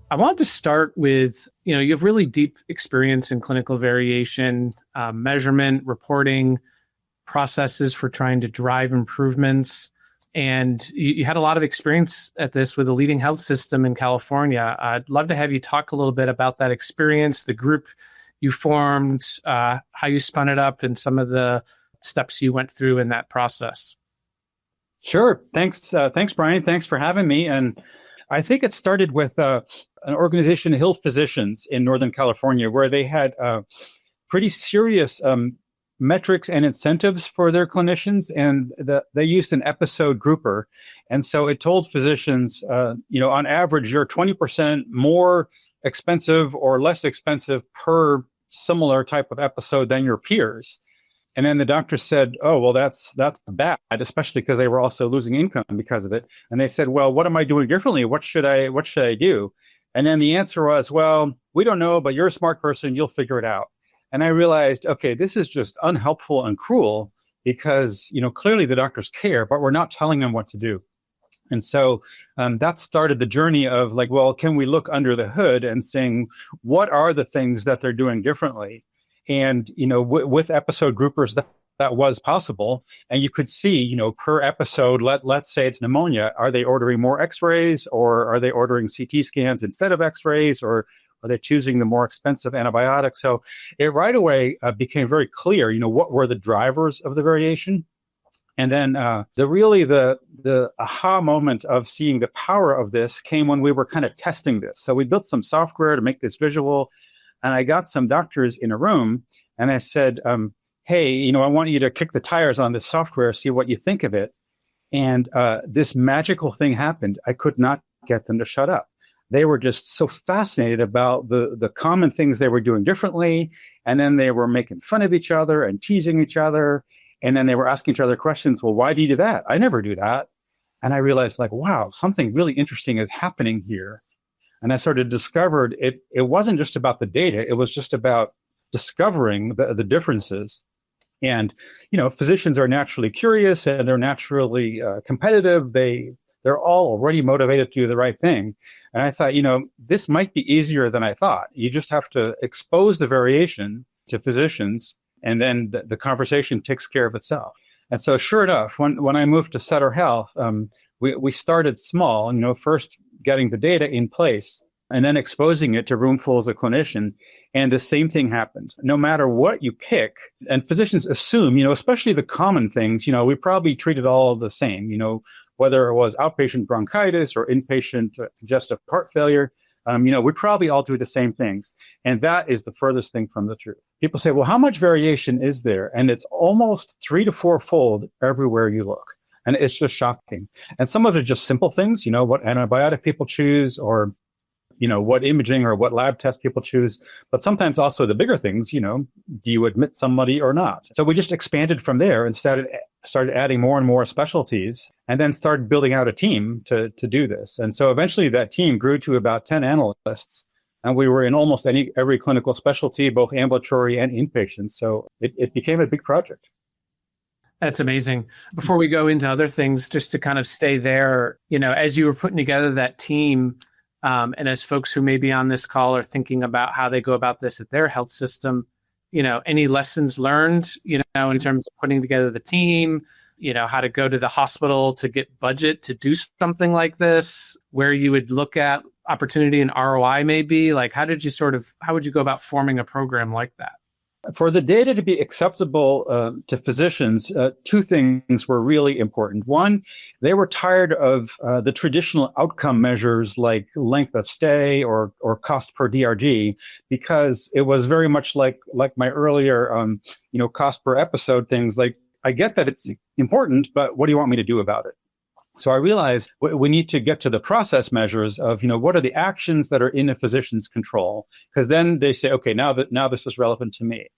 I wanted to start with, you have really deep experience in clinical variation, measurement, reporting, processes for trying to drive improvements. And you had a lot of experience at this with a leading health system in California. I'd love to have you talk a little bit about that experience, the group you formed, how you spun it up, and some of the steps you went through in that process. Sure. Thanks, Brian. Thanks for having me. And I think it started with an organization, Hill Physicians in Northern California, where they had pretty serious metrics and incentives for their clinicians, and they used an episode grouper. And so it told physicians, on average, you're 20% more expensive or less expensive per similar type of episode than your peers. And then the doctor said, oh, well, that's bad, especially because they were also losing income because of it. And they said, well, what am I doing differently? What should I do? And then the answer was, well, we don't know, but you're a smart person. You'll figure it out. And I realized, okay, this is just unhelpful and cruel because, clearly the doctors care, but we're not telling them what to do. And so that started the journey of like, well, can we look under the hood and saying, what are the things that they're doing differently? And, with episode groupers, that was possible. And you could see, per episode, let's say it's pneumonia, are they ordering more x-rays, or are they ordering CT scans instead of x-rays, or are they choosing the more expensive antibiotics? So it right away became very clear, what were the drivers of the variation. And then the aha moment of seeing the power of this came when we were kind of testing this. So we built some software to make this visual. And I got some doctors in a room and I said, hey, I want you to kick the tires on this software, see what you think of it. And this magical thing happened. I could not get them to shut up. They were just so fascinated about the common things they were doing differently. And then they were making fun of each other and teasing each other. And then they were asking each other questions. Well, why do you do that? I never do that. And I realized like, wow, something really interesting is happening here. And I sort of discovered it wasn't just about the data. It was just about discovering the differences. And, physicians are naturally curious and they're naturally competitive. They're all already motivated to do the right thing. And I thought, this might be easier than I thought. You just have to expose the variation to physicians, and then the conversation takes care of itself. And so sure enough, when I moved to Sutter Health, we started small, first getting the data in place and then exposing it to roomfuls of clinician. And the same thing happened. No matter what you pick, and physicians assume, especially the common things, we probably treated all the same, whether it was outpatient bronchitis or inpatient congestive heart failure, we probably all do the same things. And that is the furthest thing from the truth. People say, well, how much variation is there? And it's almost 3 to 4-fold everywhere you look. And it's just shocking. And some of it are just simple things, what antibiotic people choose, or, what imaging or what lab test people choose. But sometimes also the bigger things, do you admit somebody or not? So we just expanded from there and started adding more and more specialties, and then started building out a team to do this. And so eventually that team grew to about 10 analysts. And we were in almost every clinical specialty, both ambulatory and inpatient. So it became a big project. That's amazing. Before we go into other things, just to kind of stay there, as you were putting together that team, and as folks who may be on this call are thinking about how they go about this at their health system, any lessons learned, in terms of putting together the team, how to go to the hospital to get budget to do something like this, where you would look at opportunity and ROI maybe? Like, how would you go about forming a program like that? For the data to be acceptable to physicians, two things were really important. One, they were tired of the traditional outcome measures like length of stay or cost per DRG, because it was very much like my earlier, cost per episode things. Like, I get that it's important, but what do you want me to do about it? So I realized we need to get to the process measures of, what are the actions that are in a physician's control? Because then they say, okay, now this is relevant to me.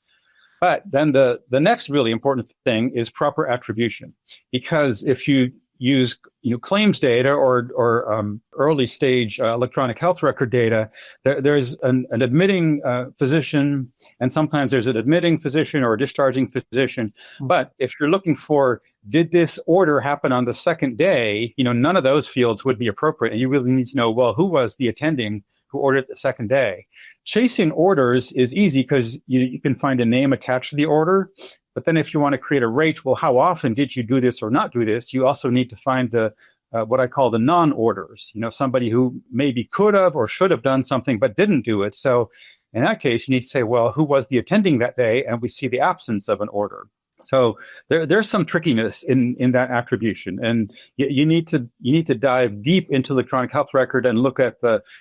But then the next really important thing is proper attribution. Because if you use claims data or early stage electronic health record data, there's an admitting physician, and sometimes there's an admitting physician or a discharging physician. But if you're looking for, did this order happen on the second day, none of those fields would be appropriate. And you really need to know, well, who was the attending who ordered the second day. Chasing orders is easy because you can find a name attached to the order. But then if you want to create a rate, well, how often did you do this or not do this? You also need to find the what I call the non-orders, somebody who maybe could have or should have done something but didn't do it. So in that case, you need to say, well, who was the attending that day? And we see the absence of an order. So there's some trickiness in that attribution, and you need to dive deep into the electronic health record and look at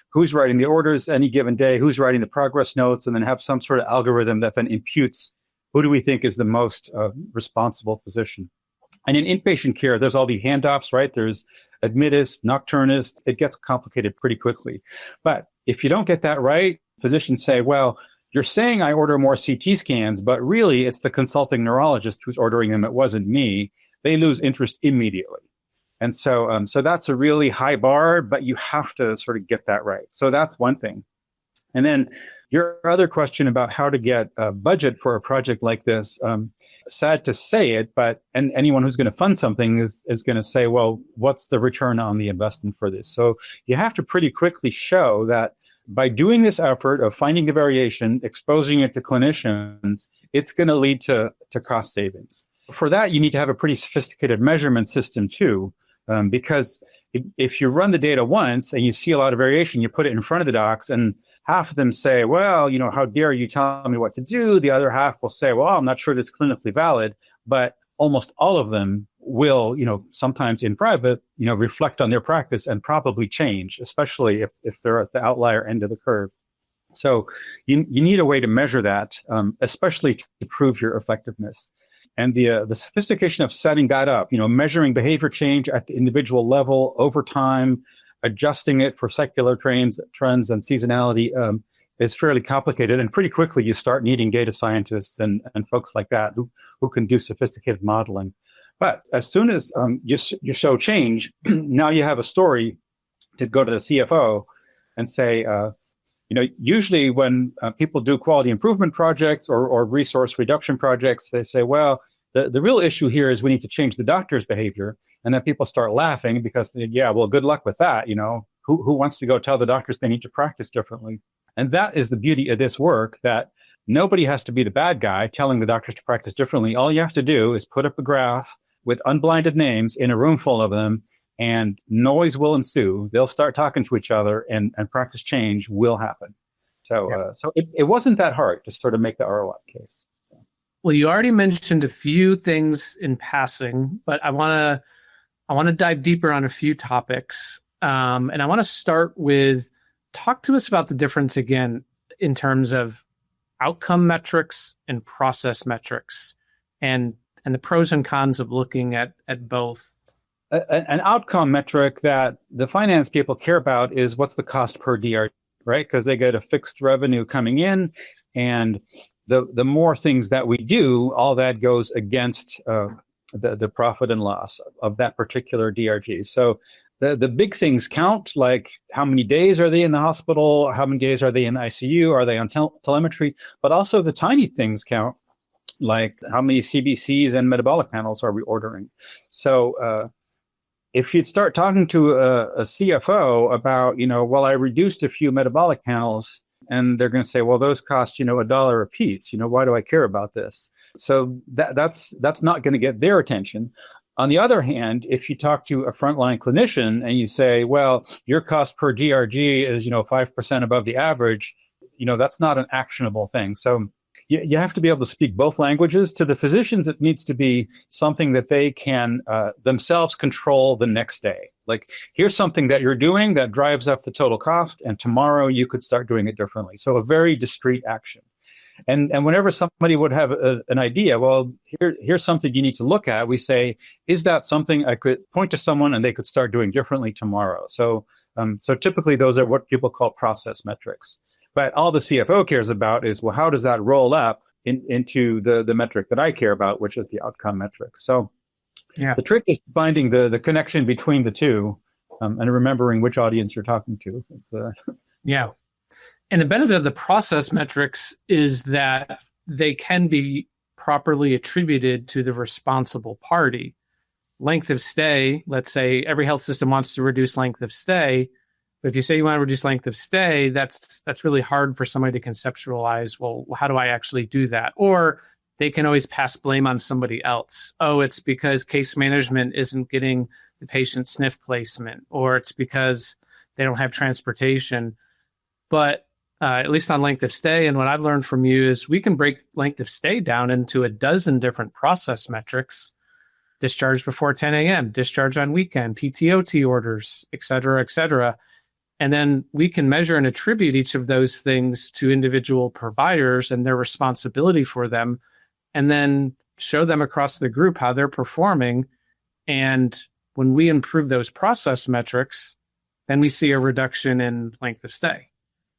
who's writing the orders any given day, who's writing the progress notes, and then have some sort of algorithm that then imputes who do we think is the most responsible physician. And in inpatient care, there's all these handoffs, right? There's admittist, nocturnist. It gets complicated pretty quickly. But if you don't get that right, physicians say, well, you're saying I order more CT scans, but really it's the consulting neurologist who's ordering them. It wasn't me. They lose interest immediately. And so that's a really high bar, but you have to sort of get that right. So that's one thing. And then your other question about how to get a budget for a project like this, sad to say it, but anyone who's going to fund something is going to say, well, what's the return on the investment for this? So you have to pretty quickly show that by doing this effort of finding the variation, exposing it to clinicians, it's going to lead to cost savings. For that, you need to have a pretty sophisticated measurement system too, because if you run the data once and you see a lot of variation, you put it in front of the docs and half of them say, well, how dare you tell me what to do? The other half will say, well, I'm not sure this is clinically valid, but almost all of them will, sometimes in private, reflect on their practice and probably change, especially if they're at the outlier end of the curve. So you need a way to measure that, especially to prove your effectiveness. And the sophistication of setting that up, measuring behavior change at the individual level over time, adjusting it for secular trends and seasonality is fairly complicated. And pretty quickly you start needing data scientists and folks like that who can do sophisticated modeling. But as soon as you show change, now you have a story to go to the CFO and say, usually when people do quality improvement projects or resource reduction projects, they say, well, the real issue here is we need to change the doctor's behavior. And then people start laughing because, yeah, well, good luck with that. Who wants to go tell the doctors they need to practice differently? And that is the beauty of this work, that nobody has to be the bad guy telling the doctors to practice differently. All you have to do is put up a graph with unblinded names in a room full of them, and noise will ensue. They'll start talking to each other, and practice change will happen. So, so it wasn't that hard to sort of make the ROI case. Well, you already mentioned a few things in passing, but I want to dive deeper on a few topics, and I want to start with talk to us about the difference again in terms of outcome metrics and process metrics, and the pros and cons of looking at both. An outcome metric that the finance people care about is what's the cost per DRG, right? Because they get a fixed revenue coming in, and the more things that we do, all that goes against the profit and loss of that particular DRG. So the big things count, like how many days are they in the hospital, how many days are they in ICU, are they on telemetry, but also the tiny things count, like how many CBCs and metabolic panels are we ordering. So if you'd start talking to a CFO about, well, I reduced a few metabolic panels, and they're going to say, well, those cost, $1 a piece. Why do I care about this? So that's not going to get their attention. On the other hand, if you talk to a frontline clinician and you say, well, your cost per DRG is, 5% above the average, that's not an actionable thing. So you have to be able to speak both languages. To the physicians, it needs to be something that they can themselves control the next day. Like, here's something that you're doing that drives up the total cost, and tomorrow you could start doing it differently. So a very discrete action. And whenever somebody would have an idea, well, here's something you need to look at, we say, is that something I could point to someone and they could start doing differently tomorrow? So typically those are what people call process metrics. But all the CFO cares about is, well, how does that roll up into the metric that I care about, which is the outcome metric? So the trick is finding the connection between the two, and remembering which audience you're talking to. Yeah. And the benefit of the process metrics is that they can be properly attributed to the responsible party. Length of stay, let's say every health system wants to reduce length of stay, But if you say you want to reduce length of stay, that's really hard for somebody to conceptualize. Well, how do I actually do that? Or they can always pass blame on somebody else. Oh, it's because case management isn't getting the patient SNF placement, or it's because they don't have transportation. But at least on length of stay, and what I've learned from you is we can break length of stay down into a dozen different process metrics: discharge before 10 a.m., discharge on weekend, PTOT orders, et cetera, et cetera. And then we can measure and attribute each of those things to individual providers and their responsibility for them, and then show them across the group how they're performing. And when we improve those process metrics, then we see a reduction in length of stay.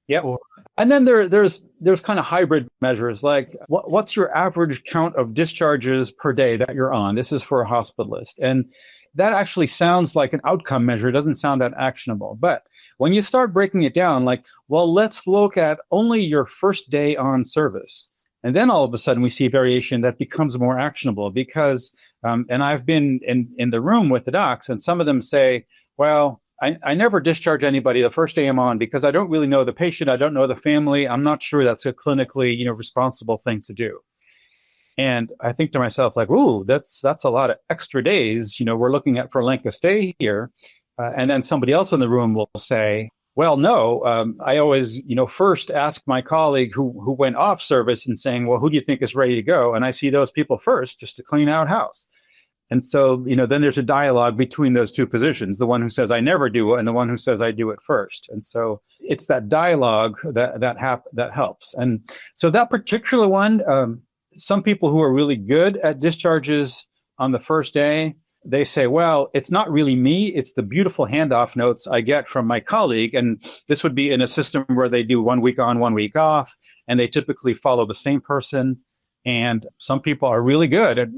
Yeah. And then there's kind of hybrid measures, like what's your average count of discharges per day that you're on? This is for a hospitalist. And that actually sounds like an outcome measure. It doesn't sound that actionable. But when you start breaking it down, like, well, let's look at only your first day on service. And then all of a sudden we see variation that becomes more actionable because, and I've been in the room with the docs, and some of them say, well, I never discharge anybody the first day I'm on because I don't really know the patient. I don't know the family. I'm not sure that's a clinically, responsible thing to do. And I think to myself, like, ooh, that's a lot of extra days, we're looking at for length of stay here. And then somebody else in the room will say, well, no, I always, first ask my colleague who went off service and saying, well, who do you think is ready to go? And I see those people first just to clean out house. And so, then there's a dialogue between those two positions, the one who says I never do it and the one who says I do it first. And so it's that dialogue that helps. And so that particular one, some people who are really good at discharges on the first day, they say, well, it's not really me. It's the beautiful handoff notes I get from my colleague. And this would be in a system where they do 1 week on, 1 week off, and they typically follow the same person. And some people are really good at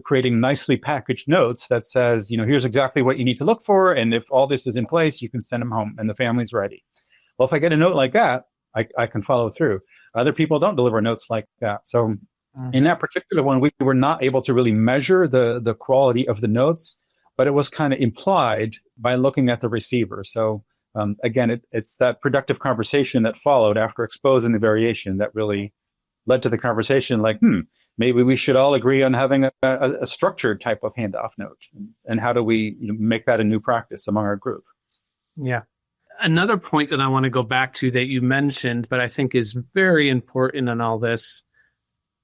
creating nicely packaged notes that says, here's exactly what you need to look for. And if all this is in place, you can send them home and the family's ready. Well, if I get a note like that, I can follow through. Other people don't deliver notes like that. So in that particular one, we were not able to really measure the quality of the notes, but it was kind of implied by looking at the receiver. So again, it's that productive conversation that followed after exposing the variation that really led to the conversation, like, maybe we should all agree on having a structured type of handoff note. And how do we make that a new practice among our group? Yeah. Another point that I want to go back to that you mentioned, but I think is very important in all this,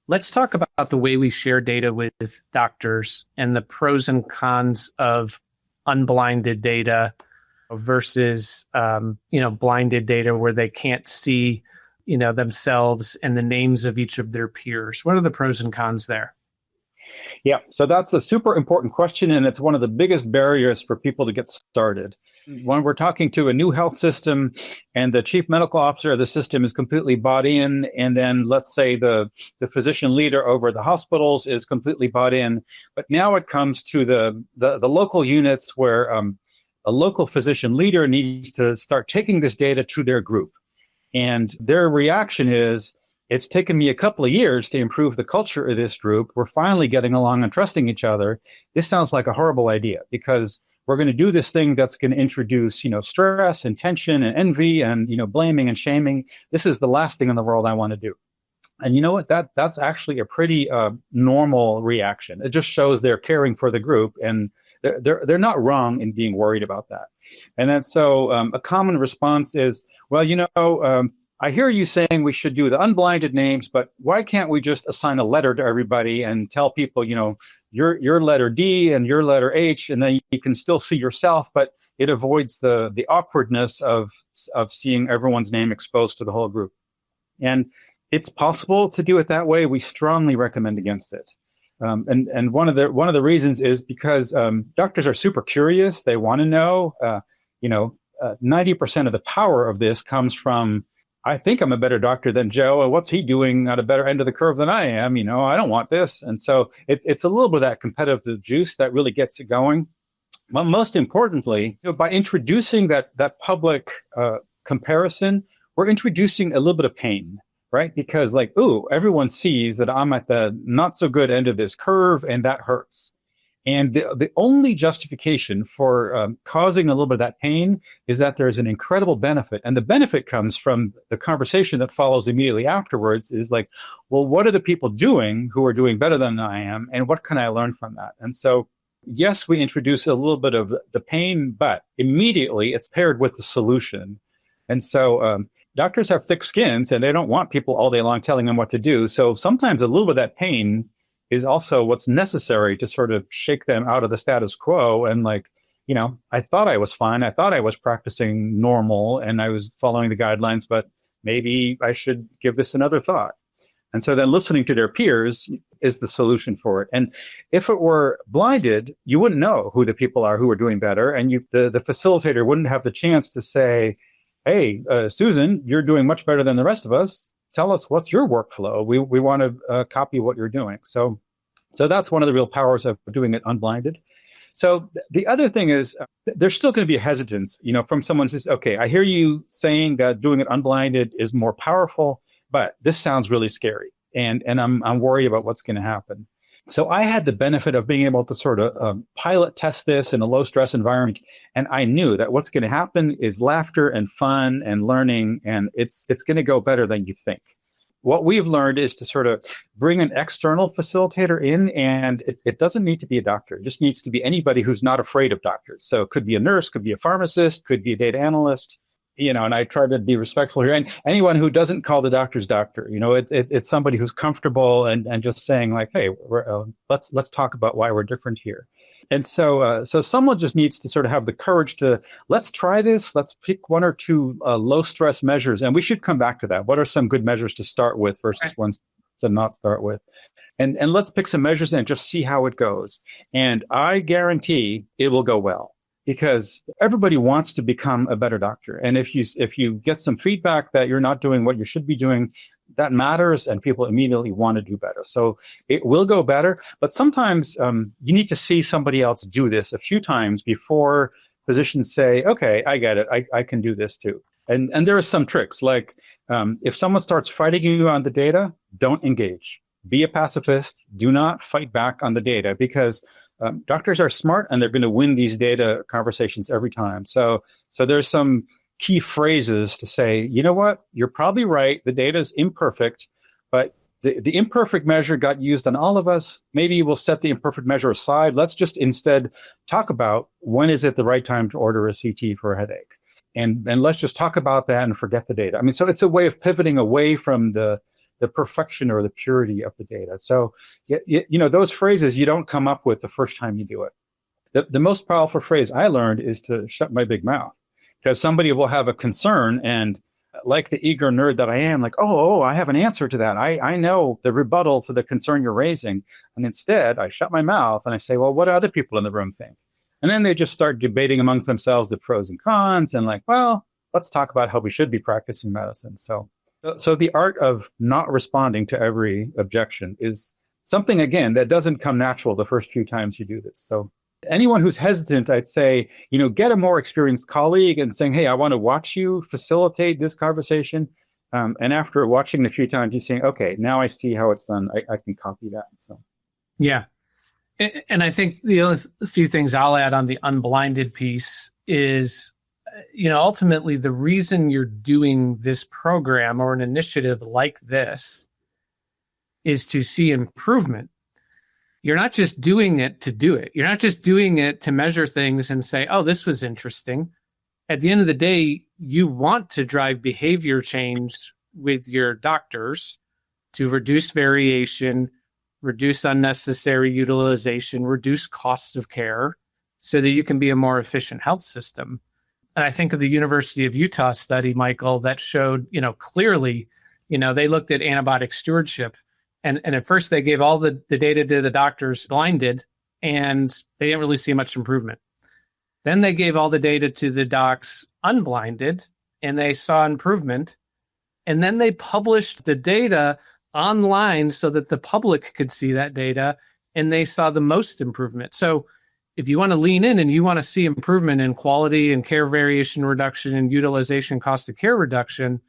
let's talk about the way we share data with doctors and the pros and cons of unblinded data versus, blinded data where they can't see themselves and the names of each of their peers. What are the pros and cons there? Yeah, so that's a super important question, and it's one of the biggest barriers for people to get started. When we're talking to a new health system and the chief medical officer of the system is completely bought in, and then let's say the physician leader over the hospitals is completely bought in, but now it comes to the local units where a local physician leader needs to start taking this data to their group. And their reaction is, it's taken me a couple of years to improve the culture of this group. We're finally getting along and trusting each other. This sounds like a horrible idea because we're going to do this thing that's going to introduce, stress and tension and envy and, blaming and shaming. This is the last thing in the world I want to do. And you know what? That's actually a pretty normal reaction. It just shows they're caring for the group, and they're not wrong in being worried about that. And then so a common response is, well, I hear you saying we should do the unblinded names, but why can't we just assign a letter to everybody and tell people, your letter D and your letter H, and then you can still see yourself, but it avoids the awkwardness of seeing everyone's name exposed to the whole group. And it's possible to do it that way. We strongly recommend against it. And one of the reasons is because doctors are super curious. They want to know. 90% of the power of this comes from, I think I'm a better doctor than Joe, and what's he doing at a better end of the curve than I am? I don't want this. And so it's a little bit of that competitive juice that really gets it going. But most importantly, by introducing that public comparison, we're introducing a little bit of pain. Right? Because everyone sees that I'm at the not so good end of this curve, and that hurts. And the only justification for causing a little bit of that pain is that there's an incredible benefit. And the benefit comes from the conversation that follows immediately afterwards is like, well, what are the people doing who are doing better than I am? And what can I learn from that? And so, yes, we introduce a little bit of the pain, but immediately it's paired with the solution. And so doctors have thick skins and they don't want people all day long telling them what to do. So sometimes a little bit of that pain is also what's necessary to sort of shake them out of the status quo. And like, I thought I was fine. I thought I was practicing normal and I was following the guidelines, but maybe I should give this another thought. And so then listening to their peers is the solution for it. And if it were blinded, you wouldn't know who the people are who are doing better. And the facilitator wouldn't have the chance to say, hey, Susan, you're doing much better than the rest of us. Tell us what's your workflow. We want to copy what you're doing. So that's one of the real powers of doing it unblinded. So the other thing is there's still going to be a hesitance, from someone who says, okay, I hear you saying that doing it unblinded is more powerful, but this sounds really scary. And I'm worried about what's going to happen. So I had the benefit of being able to sort of pilot test this in a low stress environment. And I knew that what's going to happen is laughter and fun and learning, and it's going to go better than you think. What we've learned is to sort of bring an external facilitator in, and it doesn't need to be a doctor. It just needs to be anybody who's not afraid of doctors. So it could be a nurse, could be a pharmacist, could be a data analyst. And I try to be respectful here. And anyone who doesn't call the doctors doctor, it's somebody who's comfortable and just saying like, hey, let's talk about why we're different here. And so someone just needs to sort of have the courage to let's try this. Let's pick one or two low stress measures, and we should come back to that. What are some good measures to start with versus ones to not start with? And let's pick some measures and just see how it goes. And I guarantee it will go well. Because everybody wants to become a better doctor. And if you get some feedback that you're not doing what you should be doing, that matters and people immediately want to do better. So it will go better. But sometimes you need to see somebody else do this a few times before physicians say, okay, I get it. I can do this too. And there are some tricks. Like if someone starts fighting you on the data, don't engage. Be a pacifist. Do not fight back on the data because doctors are smart and they're going to win these data conversations every time. So there's some key phrases to say, you know what, you're probably right. The data is imperfect, but the imperfect measure got used on all of us. Maybe we'll set the imperfect measure aside. Let's just instead talk about when is it the right time to order a CT for a headache. And let's just talk about that and forget the data. I mean, so it's a way of pivoting away from the perfection or the purity of the data. So, those phrases you don't come up with the first time you do it. The most powerful phrase I learned is to shut my big mouth, because somebody will have a concern and like the eager nerd that I am, like, oh, I have an answer to that. I know the rebuttal to the concern you're raising. And instead I shut my mouth and I say, well, what do other people in the room think? And then they just start debating among themselves the pros and cons and like, well, let's talk about how we should be practicing medicine. So the art of not responding to every objection is something, again, that doesn't come natural the first few times you do this. So anyone who's hesitant, I'd say, get a more experienced colleague and saying, hey, I want to watch you facilitate this conversation. And after watching it a few times, you're saying, okay, now I see how it's done. I can copy that. So, yeah. And I think the only few things I'll add on the unblinded piece is, ultimately the reason you're doing this program or an initiative like this is to see improvement. You're not just doing it to do it. You're not just doing it to measure things and say, oh, this was interesting. At the end of the day, you want to drive behavior change with your doctors to reduce variation, reduce unnecessary utilization, reduce costs of care so that you can be a more efficient health system. And I think of the University of Utah study, Michael, that showed, clearly, they looked at antibiotic stewardship. And at first they gave all the data to the doctors blinded, and they didn't really see much improvement. Then they gave all the data to the docs unblinded, and they saw improvement. And then they published the data online so that the public could see that data, and they saw the most improvement. So if you want to lean in and you want to see improvement in quality and care variation reduction and utilization cost of care reduction,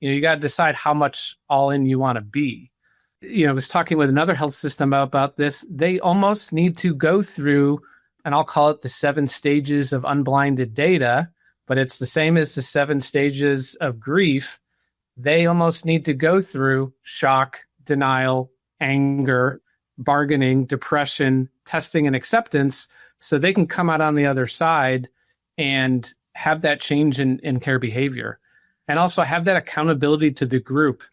you got to decide how much all in you want to be. I was talking with another health system about this. They almost need to go through, and I'll call it the 7 stages of unblinded data, but it's the same as the 7 stages of grief. They almost need to go through shock, denial, anger, bargaining, depression, testing, and acceptance so they can come out on the other side and have that change in care behavior. And also have that accountability to the group,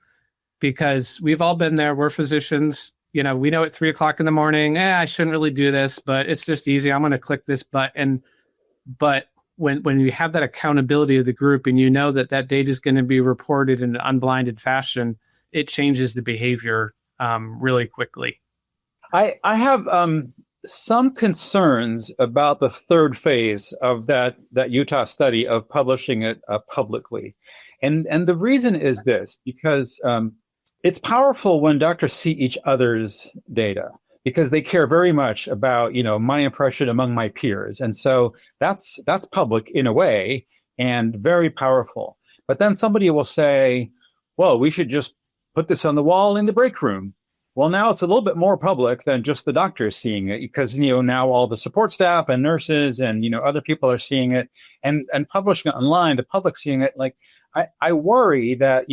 because we've all been there. We're physicians. We know at 3:00 in the morning, I shouldn't really do this, but it's just easy. I'm going to click this button. But when you have that accountability of the group and you know that data is going to be reported in an unblinded fashion, it changes the behavior really quickly. I have some concerns about the third phase of that Utah study of publishing it publicly. And the reason is this, because it's powerful when doctors see each other's data, because they care very much about, my impression among my peers. And so that's public in a way and very powerful. But then somebody will say, well, we should just put this on the wall in the break room. Well, now it's a little bit more public than just the doctors seeing it, because, now all the support staff and nurses and, other people are seeing it and publishing it online, the public seeing it. Like, I worry that,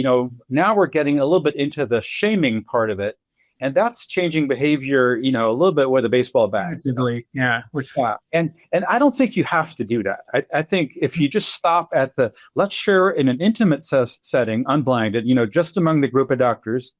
now we're getting a little bit into the shaming part of it. And that's changing behavior, a little bit with a baseball bat. Yeah. And I don't think you have to do that. I think if you just stop at let's share in an intimate setting, unblinded, just among the group of doctors,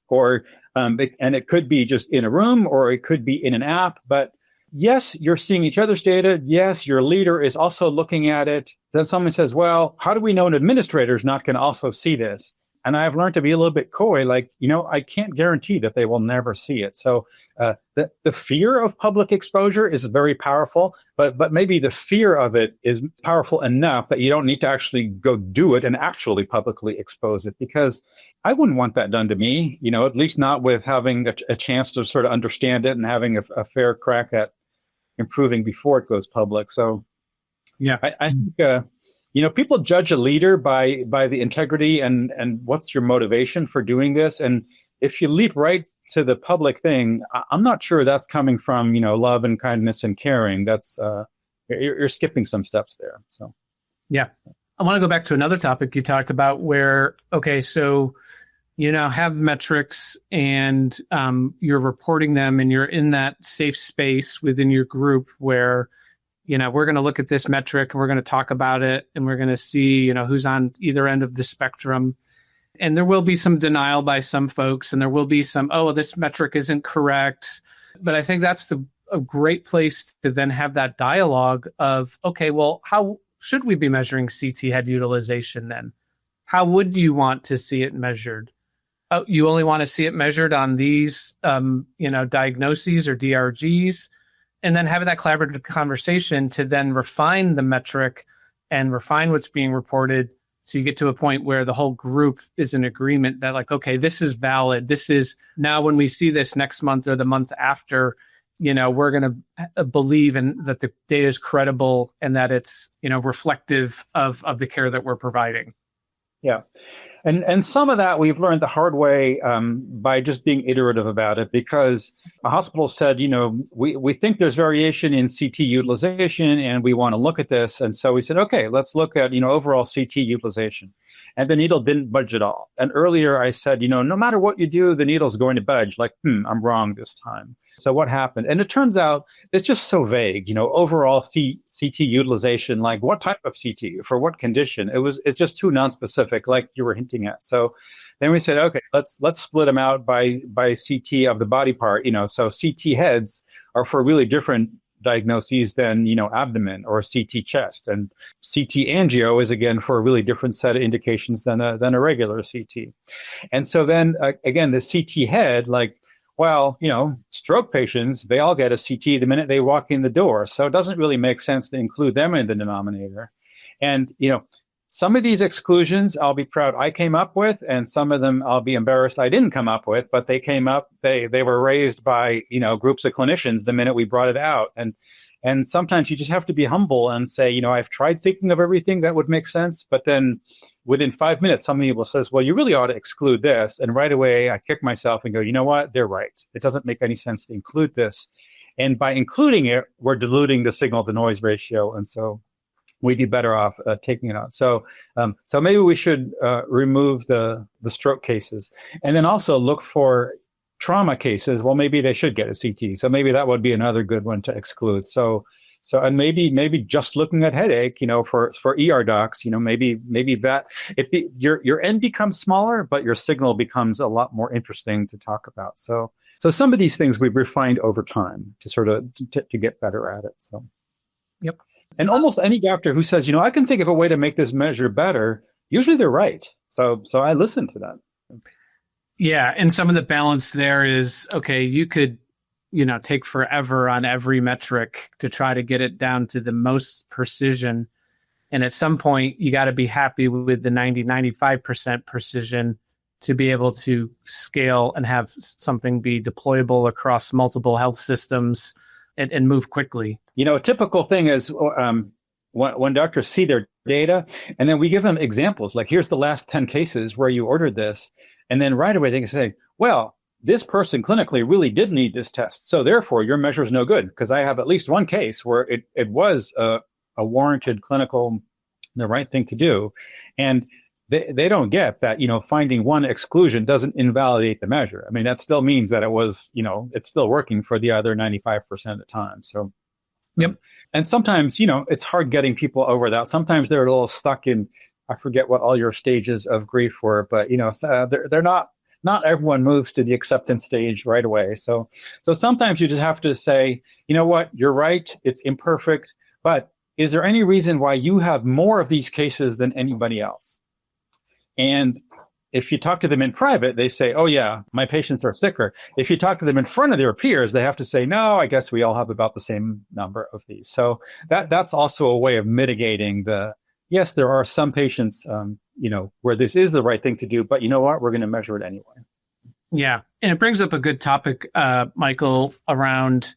or and it could be just in a room, or it could be in an app. But yes, you're seeing each other's data. Yes, your leader is also looking at it. Then someone says, well, how do we know an administrator is not going to also see this? And I've learned to be a little bit coy, like, I can't guarantee that they will never see it. So the fear of public exposure is very powerful, but maybe the fear of it is powerful enough that you don't need to actually go do it and actually publicly expose it, because I wouldn't want that done to me, at least not with having a chance to sort of understand it and having a fair crack at improving before it goes public. So yeah, I think people judge a leader by the integrity and what's your motivation for doing this. And if you leap right to the public thing, I'm not sure that's coming from, love and kindness and caring. That's you're skipping some steps there. So, yeah, I want to go back to another topic you talked about where, okay, so have metrics and you're reporting them and you're in that safe space within your group where we're going to look at this metric and we're going to talk about it and we're going to see, who's on either end of the spectrum. And there will be some denial by some folks, and there will be some, this metric isn't correct. But I think that's a great place to then have that dialogue of, okay, well, how should we be measuring CT head utilization then? How would you want to see it measured? Oh, you only want to see it measured on these, diagnoses or DRGs? And then having that collaborative conversation to then refine the metric and refine what's being reported. So you get to a point where the whole group is in agreement that like, okay, this is valid. This is now when we see this next month or the month after, we're going to believe in that the data is credible and that it's, reflective of the care that we're providing. Yeah. And some of that we've learned the hard way by just being iterative about it, because a hospital said, we think there's variation in CT utilization and we want to look at this. And so we said, okay, let's look at, overall CT utilization. And the needle didn't budge at all. And earlier I said, no matter what you do, the needle's going to budge. Like, I'm wrong this time. So what happened? And it turns out it's just so vague, overall CT utilization, like what type of CT for what condition? It's just too nonspecific, like you were hinting at. So then we said, okay, let's split them out by CT of the body part. So CT heads are for really different diagnoses than abdomen or CT chest, and CT angio is again for a really different set of indications than a regular CT. And so then again, the CT head, like, well, stroke patients, they all get a CT the minute they walk in the door. So it doesn't really make sense to include them in the denominator. And, some of these exclusions I'll be proud I came up with, and some of them I'll be embarrassed I didn't come up with, but they came up, they were raised by, groups of clinicians the minute we brought it out. And sometimes you just have to be humble and say, I've tried thinking of everything that would make sense, but then, within 5 minutes, somebody will says, well, you really ought to exclude this. And right away, I kick myself and go, you know what? They're right. It doesn't make any sense to include this. And by including it, we're diluting the signal to noise ratio. And so we'd be better off taking it out. So maybe we should remove the stroke cases, and then also look for trauma cases. Well, maybe they should get a CT. So maybe that would be another good one to exclude. So and maybe just looking at headache, for ER docs, maybe that your N becomes smaller, but your signal becomes a lot more interesting to talk about. So some of these things we've refined over time to sort of to get better at it. So, yep. And almost any doctor who says, I can think of a way to make this measure better, usually they're right. So I listen to that. Yeah. And some of the balance there is, okay, you could, take forever on every metric to try to get it down to the most precision. And at some point, you got to be happy with the 90-95% precision to be able to scale and have something be deployable across multiple health systems and move quickly. A typical thing is when doctors see their data, and then we give them examples, like here's the last 10 cases where you ordered this. And then right away they can say, well, this person clinically really did need this test. So therefore your measure is no good, because I have at least one case where it was a warranted clinical, the right thing to do. And they don't get that, finding one exclusion doesn't invalidate the measure. I mean, that still means that it was, it's still working for the other 95% of the time. So, yep. And sometimes, it's hard getting people over that. Sometimes they're a little stuck in, I forget what all your stages of grief were, but, they're not everyone moves to the acceptance stage right away. So sometimes you just have to say, you know what, you're right, it's imperfect, but is there any reason why you have more of these cases than anybody else? And if you talk to them in private, they say, oh yeah, my patients are sicker. If you talk to them in front of their peers, they have to say, no, I guess we all have about the same number of these. So that's also a way of mitigating yes, there are some patients, where this is the right thing to do, but you know what, we're going to measure it anyway. Yeah. And it brings up a good topic, Michael, around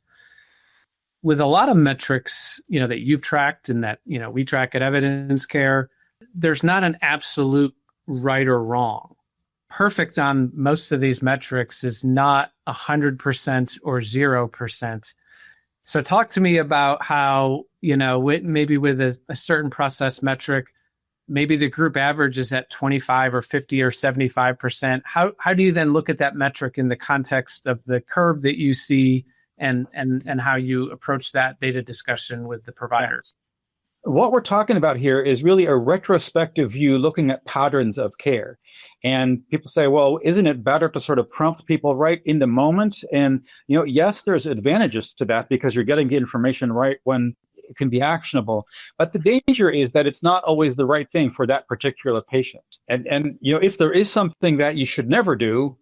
with a lot of metrics, that you've tracked and that, we track at EvidenceCare, there's not an absolute right or wrong. Perfect on most of these metrics is not 100% or 0%. So talk to me about how, maybe with a certain process metric, maybe the group average is at 25 or 50 or 75%. How do you then look at that metric in the context of the curve that you see and how you approach that data discussion with the providers? What we're talking about here is really a retrospective view looking at patterns of care. And people say, well, isn't it better to sort of prompt people right in the moment? And, yes, there's advantages to that because you're getting the information right when it can be actionable. But the danger is that it's not always the right thing for that particular patient. And if there is something that you should never do,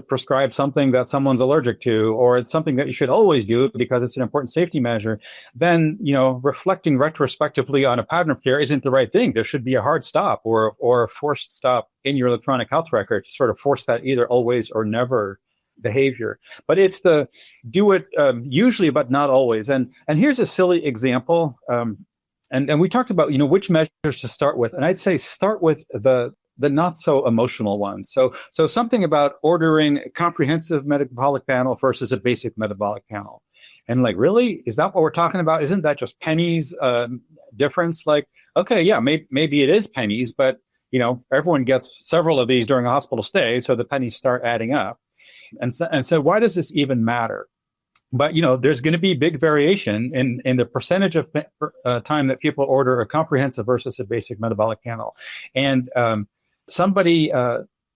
prescribe something that someone's allergic to, or it's something that you should always do because it's an important safety measure, then, reflecting retrospectively on a pattern of care isn't the right thing. There should be a hard stop or a forced stop in your electronic health record to sort of force that either always or never behavior. But it's the do it usually, but not always. And here's a silly example. And we talked about, which measures to start with. And I'd say start with the not so emotional ones. So something about ordering a comprehensive metabolic panel versus a basic metabolic panel. And really, is that what we're talking about? Isn't that just pennies difference? Okay, yeah, maybe it is pennies, but everyone gets several of these during a hospital stay, so the pennies start adding up. And so why does this even matter? But there's going to be big variation in the percentage of time that people order a comprehensive versus a basic metabolic panel. And somebody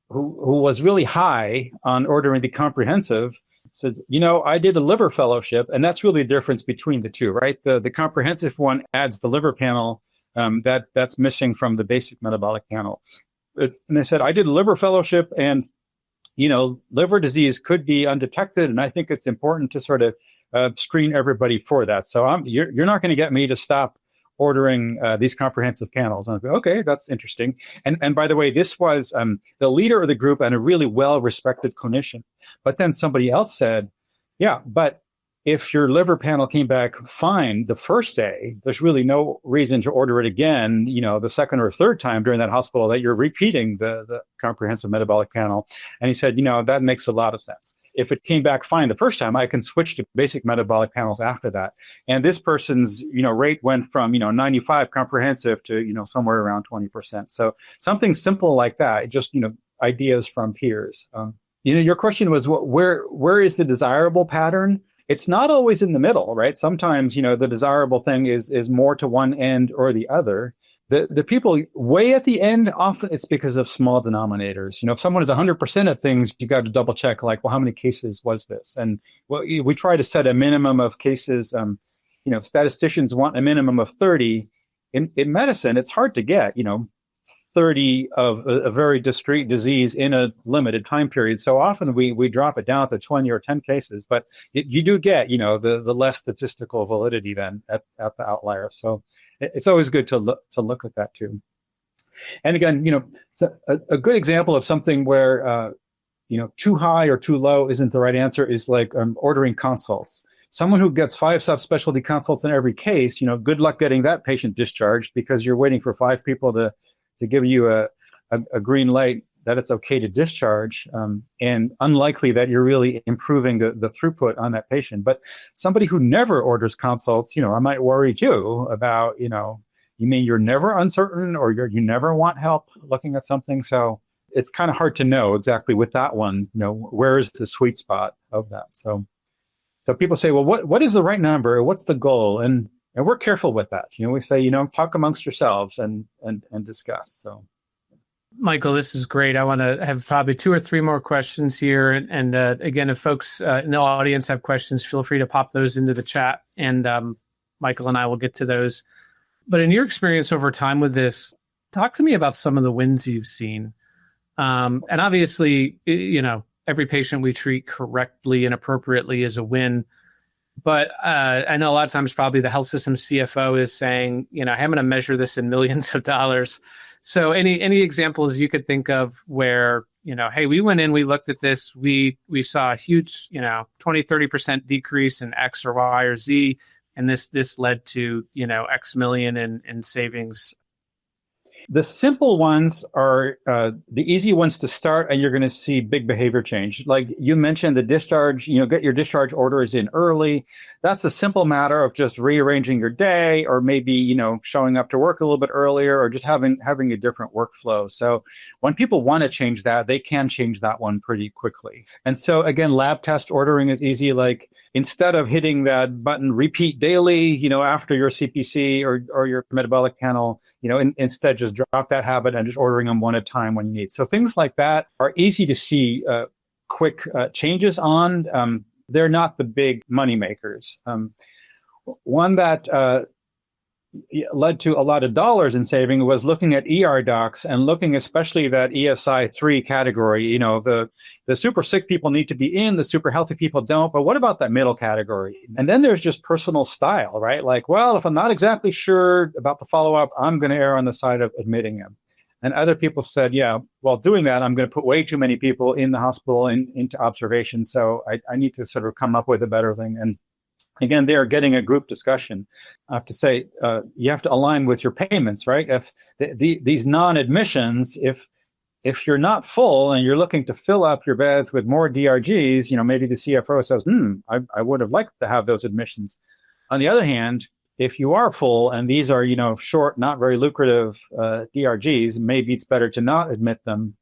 who was really high on ordering the comprehensive says, I did a liver fellowship, and that's really the difference between the two, right? The comprehensive one adds the liver panel that's missing from the basic metabolic panel. And they said, I did a liver fellowship, and liver disease could be undetected, and I think it's important to sort of screen everybody for that. So you're not going to get me to stop ordering these comprehensive panels. And I go, okay, that's interesting. And by the way, this was the leader of the group and a really well-respected clinician. But then somebody else said, yeah, but if your liver panel came back fine the first day, there's really no reason to order it again, the second or third time during that hospital that you're repeating the comprehensive metabolic panel. And he said, that makes a lot of sense. If it came back fine the first time, I can switch to basic metabolic panels after that. And this person's, rate went from, 95 comprehensive to, somewhere around 20%. So something simple like that, just, ideas from peers. Your question was, where is the desirable pattern? It's not always in the middle, right? Sometimes, the desirable thing is more to one end or the other. The people way at the end, often it's because of small denominators. If someone is 100% of things, you got to double check, like, well, how many cases was this? And we try to set a minimum of cases. Statisticians want a minimum of 30. In medicine, it's hard to get, 30 of a very discrete disease in a limited time period. So often we drop it down to 20 or 10 cases, but you do get, the less statistical validity then at the outlier. So it's always good to look at that too. And again, so a good example of something where, too high or too low isn't the right answer is like ordering consults. Someone who gets 5 subspecialty consults in every case, good luck getting that patient discharged because you're waiting for 5 people to give you a green light that it's okay to discharge, and unlikely that you're really improving the throughput on that patient. But somebody who never orders consults, I might worry too about, you mean you're never uncertain or you never want help looking at something. So it's kind of hard to know exactly with that one, where is the sweet spot of that. So people say, well, what is the right number? What's the goal? And we're careful with that. We say, talk amongst yourselves and discuss. So, Michael, this is great. I want to have probably 2 or 3 more questions here. And again, if folks in the audience have questions, feel free to pop those into the chat, and Michael and I will get to those. But in your experience over time with this, talk to me about some of the wins you've seen. And obviously, every patient we treat correctly and appropriately is a win. But I know a lot of times probably the health system CFO is saying, I'm going to measure this in millions of dollars. So any examples you could think of where, hey, we went in, we looked at this, we saw a huge, 20-30% decrease in X or Y or Z, and this led to, X million in savings. The simple ones are the easy ones to start, and you're going to see big behavior change. Like you mentioned, the discharge, get your discharge orders in early. That's a simple matter of just rearranging your day, or maybe, showing up to work a little bit earlier, or just having a different workflow. So when people want to change that, they can change that one pretty quickly. And so again, lab test ordering is easy. Like instead of hitting that button repeat daily, after your CPC or your metabolic panel, instead just drop that habit and just ordering them one at a time when you need. So things like that are easy to see quick changes on. They're not the big money makers. One that led to a lot of dollars in saving was looking at ER docs and looking especially that ESI 3 category. The super sick people need to be in, the super healthy people don't. But what about that middle category? And then there's just personal style, right? Like, well, if I'm not exactly sure about the follow-up, I'm going to err on the side of admitting him. And other people said, yeah, well, doing that, I'm going to put way too many people in the hospital into observation. So I need to sort of come up with a better thing. And again, they are getting a group discussion. I have to say, you have to align with your payments, right? If these non-admissions, if you're not full and you're looking to fill up your beds with more DRGs, maybe the CFO says, I would have liked to have those admissions. On the other hand, if you are full and these are, short, not very lucrative DRGs, maybe it's better to not admit them.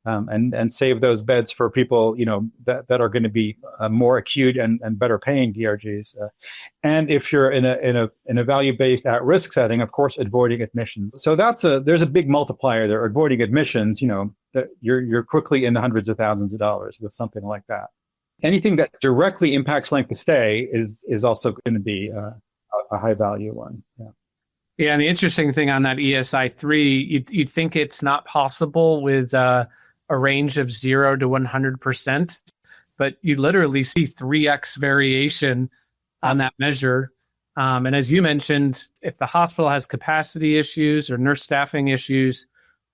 And save those beds for people, that are going to be more acute and better paying DRGs. And if you're in a value-based at-risk setting, of course, avoiding admissions. So there's a big multiplier there. Avoiding admissions, that you're quickly in the hundreds of thousands of dollars with something like that. Anything that directly impacts length of stay is also going to be a high value one. Yeah. Yeah, and the interesting thing on that ESI 3, you'd think it's not possible with a range of 0 to 100%, but you literally see 3x variation on that measure. And as you mentioned, if the hospital has capacity issues or nurse staffing issues,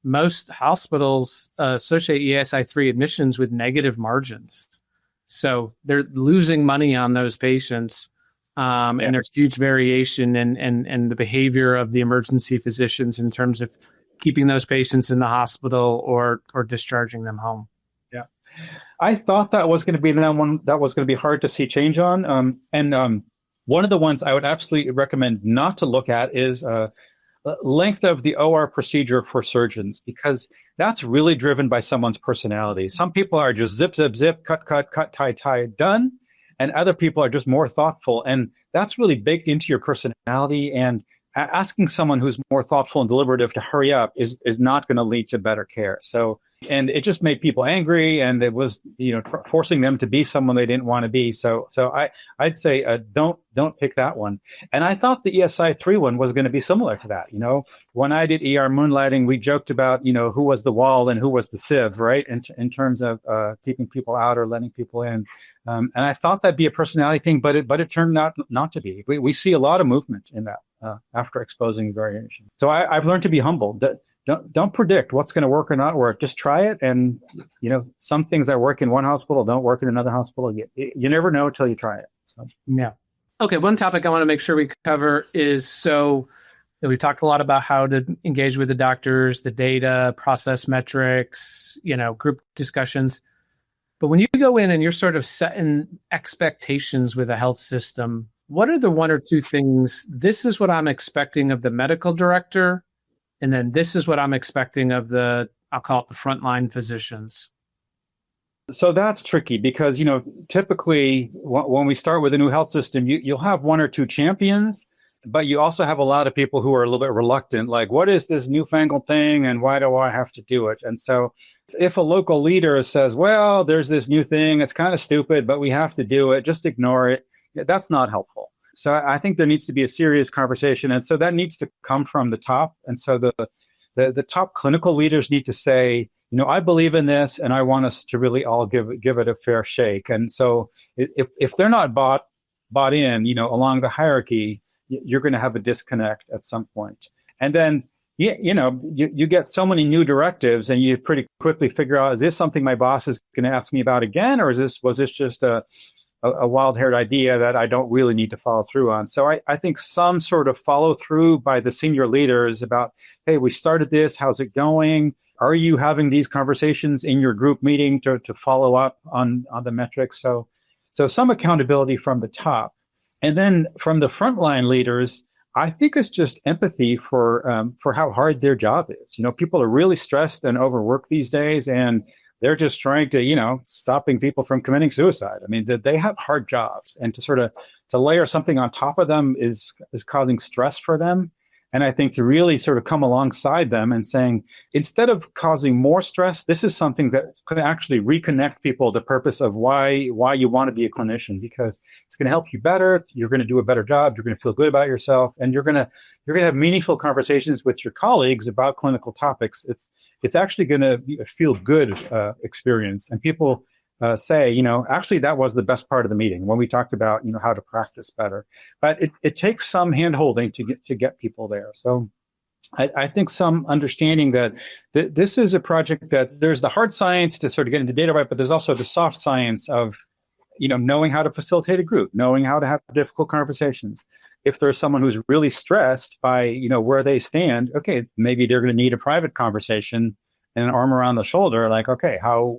most hospitals associate ESI 3 admissions with negative margins. So they're losing money on those patients. And there's huge variation in the behavior of the emergency physicians in terms of keeping those patients in the hospital or discharging them home. Yeah. I thought that was going to be the one that was going to be hard to see change on. One of the ones I would absolutely recommend not to look at is length of the OR procedure for surgeons, because that's really driven by someone's personality. Some people are just zip, zip, zip, cut, cut, cut, tie, tie, done. And other people are just more thoughtful. And that's really baked into your personality. And asking someone who's more thoughtful and deliberative to hurry up is not going to lead to better care. So, and it just made people angry, and it was, forcing them to be someone they didn't want to be. So I'd say don't pick that one. And I thought the ESI 3 one was going to be similar to that. When I did ER moonlighting, we joked about who was the wall and who was the sieve, right? In terms of keeping people out or letting people in. And I thought that'd be a personality thing, but it turned out not to be. We see a lot of movement in that after exposing variation. So I've learned to be humble. Don't predict what's going to work or not work. Just try it. And, some things that work in one hospital don't work in another hospital. You never know until you try it. So. Yeah. Okay. One topic I want to make sure we cover is, we talked a lot about how to engage with the doctors, the data, process metrics, group discussions. But when you go in and you're sort of setting expectations with a health system, what are the one or two things? This is what I'm expecting of the medical director. And then this is what I'm expecting of I'll call it the frontline physicians. So that's tricky because, typically when we start with a new health system, you'll have one or two champions, but you also have a lot of people who are a little bit reluctant, like, what is this newfangled thing and why do I have to do it? And so if a local leader says, well, there's this new thing, it's kind of stupid, but we have to do it, just ignore it, that's not helpful. So I think there needs to be a serious conversation. And so that needs to come from the top. And so the top clinical leaders need to say, I believe in this and I want us to really all give it a fair shake. And so if they're not bought in, along the hierarchy, you're going to have a disconnect at some point. And then, you get so many new directives and you pretty quickly figure out, is this something my boss is going to ask me about again? Or was this just a wild-haired idea that I don't really need to follow through on? So I think some sort of follow through by the senior leaders about, hey, we started this, how's it going? Are you having these conversations in your group meeting to follow up on the metrics? So some accountability from the top. And then from the frontline leaders, I think it's just empathy for how hard their job is. People are really stressed and overworked these days, and they're just trying to, stopping people from committing suicide. I mean, they have hard jobs, and to layer something on top of them is causing stress for them. And I think to really sort of come alongside them and saying, instead of causing more stress, this is something that could actually reconnect people to the purpose of why you want to be a clinician, because it's going to help you better. You're going to do a better job. You're going to feel good about yourself, and you're going to have meaningful conversations with your colleagues about clinical topics. It's actually going to be a feel good experience. And people say, actually that was the best part of the meeting when we talked about, how to practice better. But it takes some handholding to get people there. So I think some understanding that this is a project that there's the hard science to sort of get into data right, but there's also the soft science of, knowing how to facilitate a group, knowing how to have difficult conversations. If there's someone who's really stressed by, where they stand, okay, maybe they're going to need a private conversation and an arm around the shoulder, like, okay, how,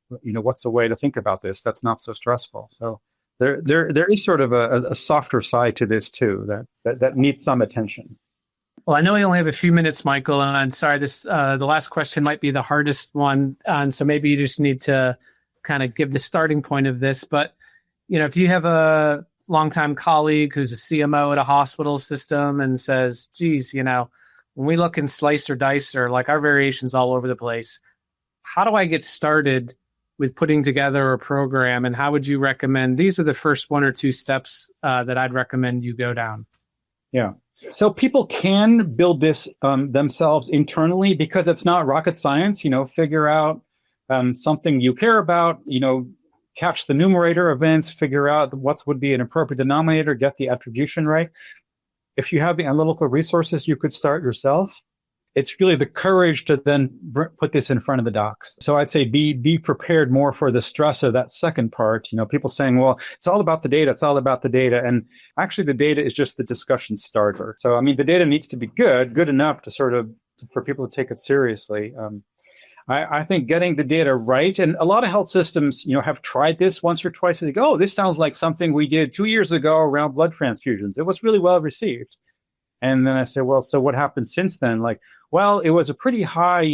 what's a way to think about this that's not so stressful? So there is sort of a softer side to this too that needs some attention. Well, I know we only have a few minutes, Michael, and I'm sorry, the last question might be the hardest one, and so maybe you just need to kind of give the starting point of this. But if you have a longtime colleague who's a CMO at a hospital system and says, "Geez, when we look and slice or dice or like our variations all over the place, how do I get started with putting together a program, and how would you recommend?" These are the first one or two steps that I'd recommend you go down. Yeah. So people can build this themselves internally because it's not rocket science. Figure out something you care about, catch the numerator events, figure out what would be an appropriate denominator, get the attribution right. If you have the analytical resources, you could start yourself. it's really the courage to then put this in front of the docs. So I'd say be prepared more for the stress of that second part. People saying, well, it's all about the data. It's all about the data. And actually the data is just the discussion starter. So, I mean, the data needs to be good enough to for people to take it seriously. I think getting the data right, and a lot of health systems, have tried this once or twice and they go, oh, this sounds like something we did 2 years ago around blood transfusions. It was really well received. And then I say, well, so what happened since then? Like, well, it was a pretty high,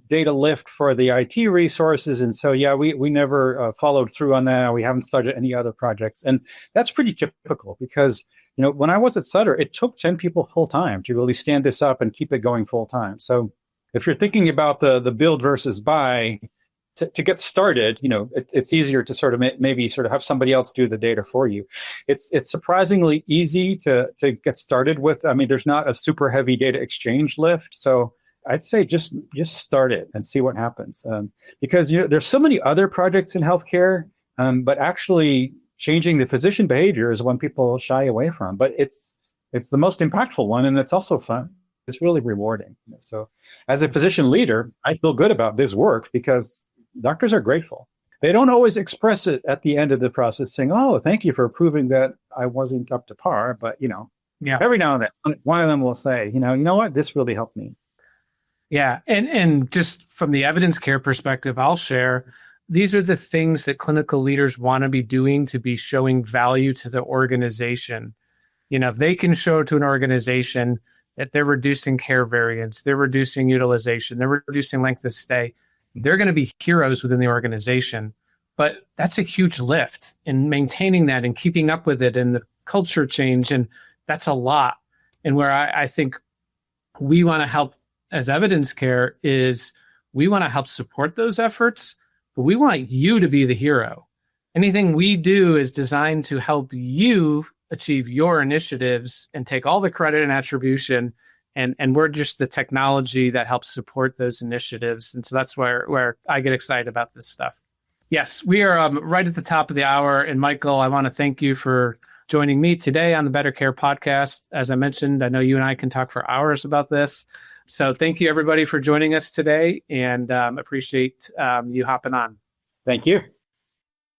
data lift for the IT resources. And so, yeah, we never followed through on that. We haven't started any other projects. And that's pretty typical because, when I was at Sutter, it took 10 people full time to really stand this up and keep it going full time. So if you're thinking about the build versus buy, to get started, it's easier to sort of maybe sort of have somebody else do the data for you. It's surprisingly easy to get started with. I mean, there's not a super heavy data exchange lift. So I'd say just start it and see what happens. Because there's so many other projects in healthcare, but actually changing the physician behavior is one people shy away from. But it's the most impactful one, and it's also fun. It's really rewarding. So as a physician leader, I feel good about this work because doctors are grateful. They don't always express it at the end of the process saying, oh, thank you for proving that I wasn't up to par. But, every now and then, one of them will say, you know what, this really helped me. Yeah. And just from the EvidenceCare perspective, I'll share, these are the things that clinical leaders want to be doing to be showing value to the organization. If they can show to an organization that they're reducing care variance, they're reducing utilization, they're reducing length of stay, they're going to be heroes within the organization. But that's a huge lift in maintaining that and keeping up with it and the culture change. And that's a lot. And where I think we want to help as EvidenceCare is we want to help support those efforts, but we want you to be the hero. Anything we do is designed to help you achieve your initiatives and take all the credit and attribution. And we're just the technology that helps support those initiatives. And so that's where I get excited about this stuff. Yes, we are right at the top of the hour. And Michael, I want to thank you for joining me today on the Better Care podcast. As I mentioned, I know you and I can talk for hours about this. So thank you, everybody, for joining us today, and appreciate you hopping on. Thank you.